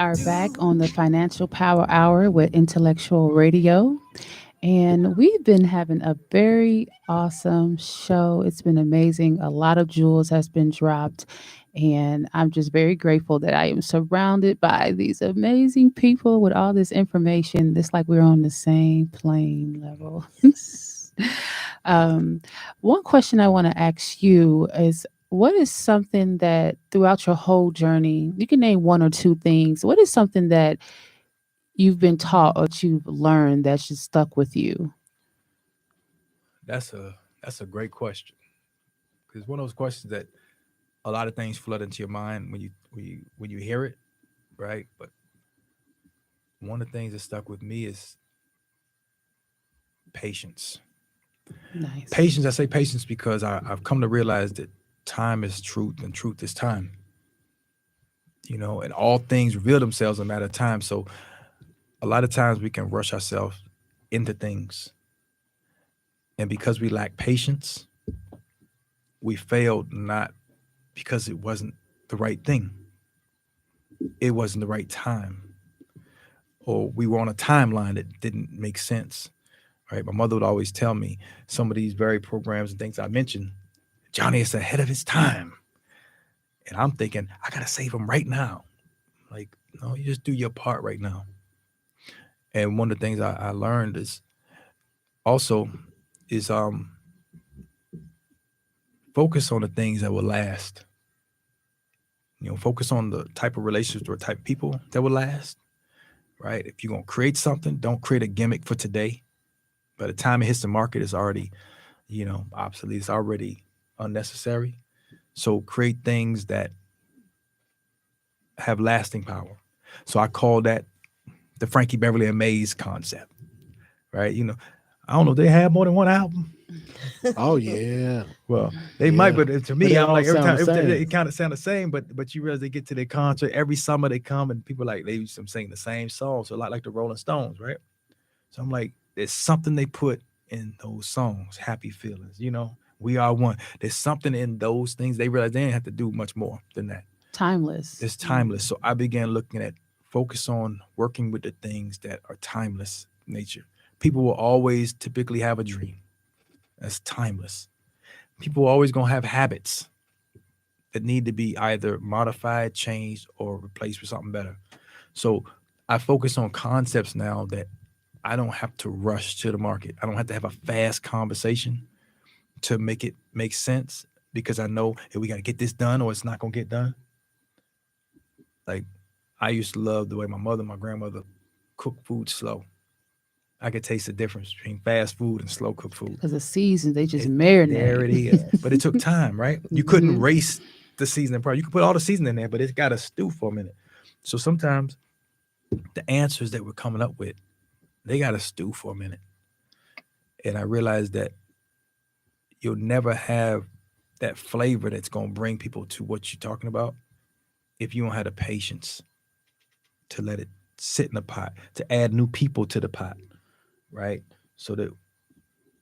are back on the Financial Power Hour with Intellectual Radio. And we've been having a very awesome show. It's been amazing. A lot of jewels has been dropped. And I'm just very grateful that I am surrounded by these amazing people with all this information. It's like we're on the same plane level. um, One question I want to ask you is, what is something that throughout your whole journey, you can name one or two things. What is something that you've been taught or that you've learned that's just stuck with you? That's a great question, because one of those questions that a lot of things flood into your mind when you hear it, right? But one of the things that stuck with me is patience. Nice. Patience. I say patience because I've come to realize that time is truth and truth is time. And all things reveal themselves in a matter of time. So a lot of times we can rush ourselves into things, and because we lack patience, we failed not because it wasn't the right thing, it wasn't the right time, or we were on a timeline that didn't make sense. Right? My mother would always tell me some of these very programs and things I mentioned, Johnny is ahead of his time. And I'm thinking, I gotta save him right now. Like, no, you just do your part right now. And one of the things I learned is also is focus on the things that will last. Focus on the type of relationships or type of people that will last. Right? If you're gonna create something, don't create a gimmick for today. By the time it hits the market, it's already, obsolete. It's already unnecessary. So create things that have lasting power. So I call that the Frankie Beverly and Mays concept, right? I don't know. They have more than one album. Oh yeah, Well, they might, yeah. but to But me, they I'm all like sound the every time same. it kind of sound the same, but you realize they get to their concert every summer they come and people like they used to sing the same song, so like the Rolling Stones, right? So I'm like, there's something they put in those songs, happy feelings, we are one. There's something in those things they realize they didn't have to do much more than that. Timeless. It's timeless. So I began looking at focus on working with the things that are timeless nature. People will always typically have a dream. That's timeless. People are always gonna have habits that need to be either modified, changed, or replaced with something better. So I focus on concepts now that I don't have to rush to the market. I don't have to have a fast conversation to make it make sense, because I know if we got to get this done or it's not gonna get done. Like, I used to love the way my mother, my grandmother cooked food slow. I could taste the difference between fast food and slow cooked food. Because the seasons, they just There marinate. it is. But it took time, right? You couldn't Hmm. race the seasoning part. You could put all the seasoning in there, but it's got to stew for a minute. So sometimes the answers that we're coming up with, they got to stew for a minute. And I realized that you'll never have that flavor that's going to bring people to what you're talking about if you don't have the patience to let it sit in the pot, to add new people to the pot, right? So that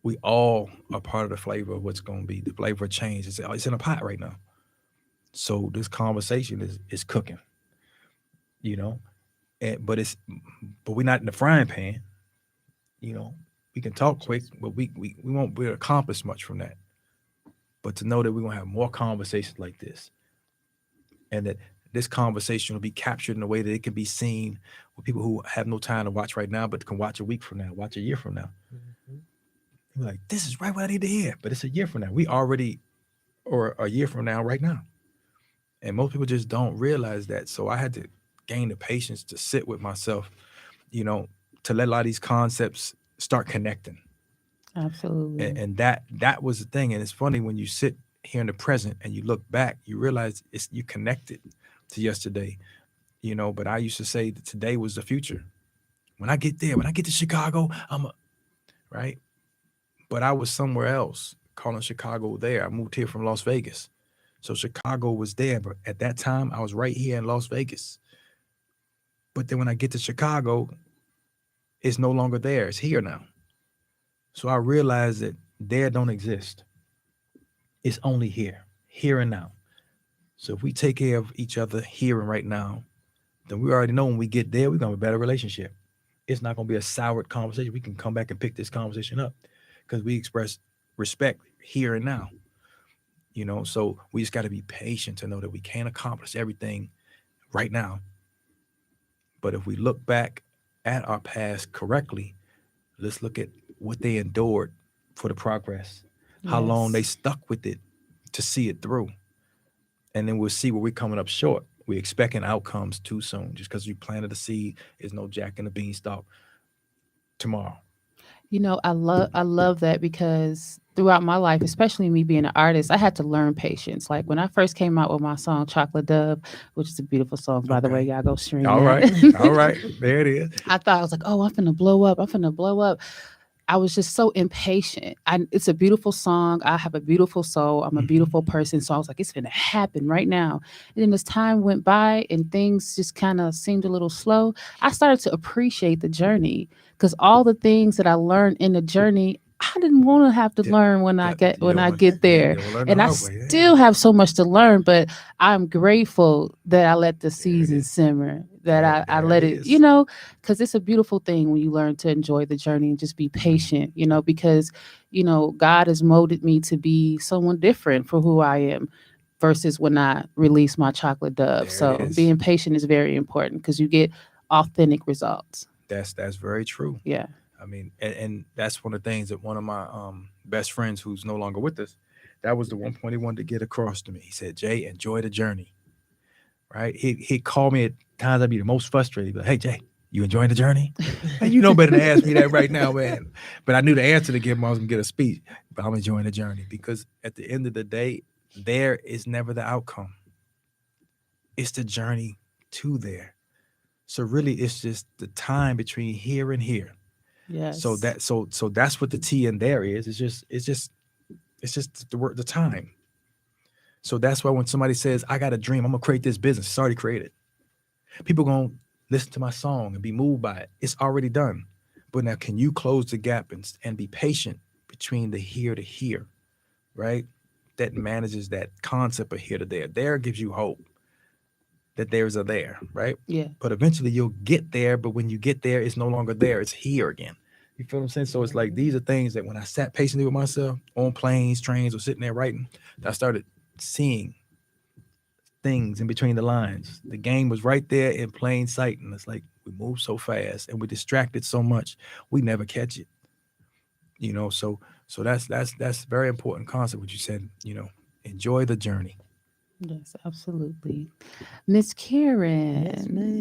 we all are part of the flavor of what's going to be the flavor of change. It's in a pot right now. So this conversation is cooking, you know, but we're not in the frying pan, you know. We can talk quick, but we won't be accomplish much from that. But to know that we're gonna have more conversations like this, and that this conversation will be captured in a way that it can be seen with people who have no time to watch right now, but can watch a week from now, watch a year from now. Mhm. You're like, this is right what I need to hear. But it's a year from now. We already, or a year from now, right now. And most people just don't realize that. So I had to gain the patience to sit with myself, you know, to let a lot of these concepts start connecting. And, Absolutely. and that was the thing. And it's funny when you sit here in the present and you look back, you realize it's you connected to yesterday, you know. But I used to say that today was the future. When I get there, when I get to Chicago, right. But I was somewhere else, calling Chicago there. I moved here from Las Vegas. So Chicago was there, but at that time I was right here in Las Vegas. But then when I get to Chicago, it's no longer there. It's here now. So I realized that there don't exist. It's only here and now. So if we take care of each other here and right now, then we already know when we get there, we're gonna have a better relationship. It's not gonna be a soured conversation. We can come back and pick this conversation up because we express respect here and now. So we just got to be patient to know that we can't accomplish everything right now. But if we look back at our past correctly, let's look at what they endured for the progress, how long they Yes. stuck with it to see it through. And then we'll see where we're coming up short. We're expecting outcomes too soon. Just because you planted a seed is no jack in the beanstalk tomorrow. I love that because throughout my life, especially me being an artist, I had to learn patience. Like when I first came out with my song Chocolate Dove, which is a beautiful song by the way, Okay. y'all go stream All that. right. All right. There it is. I thought I was like, "Oh, I'm finna blow up. I'm finna blow up." I was just so impatient. It's a beautiful song. I have a beautiful soul. I'm a Mhm. beautiful person. So I was like, it's going to happen right now. And then as time went by and things just kind of seemed a little slow, I started to appreciate the journey because all the things that I learned in the journey, I didn't want to have to Yeah. learn when I Yeah. get You when don't I want, get yeah, there. you don't learn the And I hard way. Yeah. still have so much to learn, but I'm grateful that I let the There it season is. simmer, that There, I there it let it, is. because it's a beautiful thing when you learn to enjoy the journey and just be Mhm. patient, because, God has molded me to be someone different for who I am versus when I release my chocolate dove. There it So is. being patient is very important because you get authentic results. That's very true. Yeah. I mean, and that's one of the things that one of my best friends who's no longer with us, that was the one point he wanted to get across to me. He said, Jay, enjoy the journey. Right? He'd call me at times I'd be the most frustrated. But hey Jay, you enjoying the journey? And you know better than to ask me that right now, man. But I knew the answer to give him. I was gonna get a speech. But I'm enjoying the journey because at the end of the day, there is never the outcome. It's the journey to there. So really it's just the time between here and here. So Yes. that's what the T in there is. It's just the word, the time. So that's why when somebody says, I got a dream, I'm gonna create this business, it's already created. People gonna listen to my song and be moved by it. It's already done. But now can you close the gap and be patient between the here to here, right? That manages that concept of here to there. There gives you hope that there's a there, right? Yeah. But eventually you'll get there, but when you get there, it's no longer there, it's here again. You feel what I'm saying? So it's like these are things that when I sat patiently with myself on planes, trains, or sitting there writing, I started seeing things in between the lines. The game was right there in plain sight, and it's like we move so fast and we're distracted so much, we never catch it. So that's very important concept. What you said, enjoy the journey. Yes, absolutely. Miss Yes, Karen. ma'am.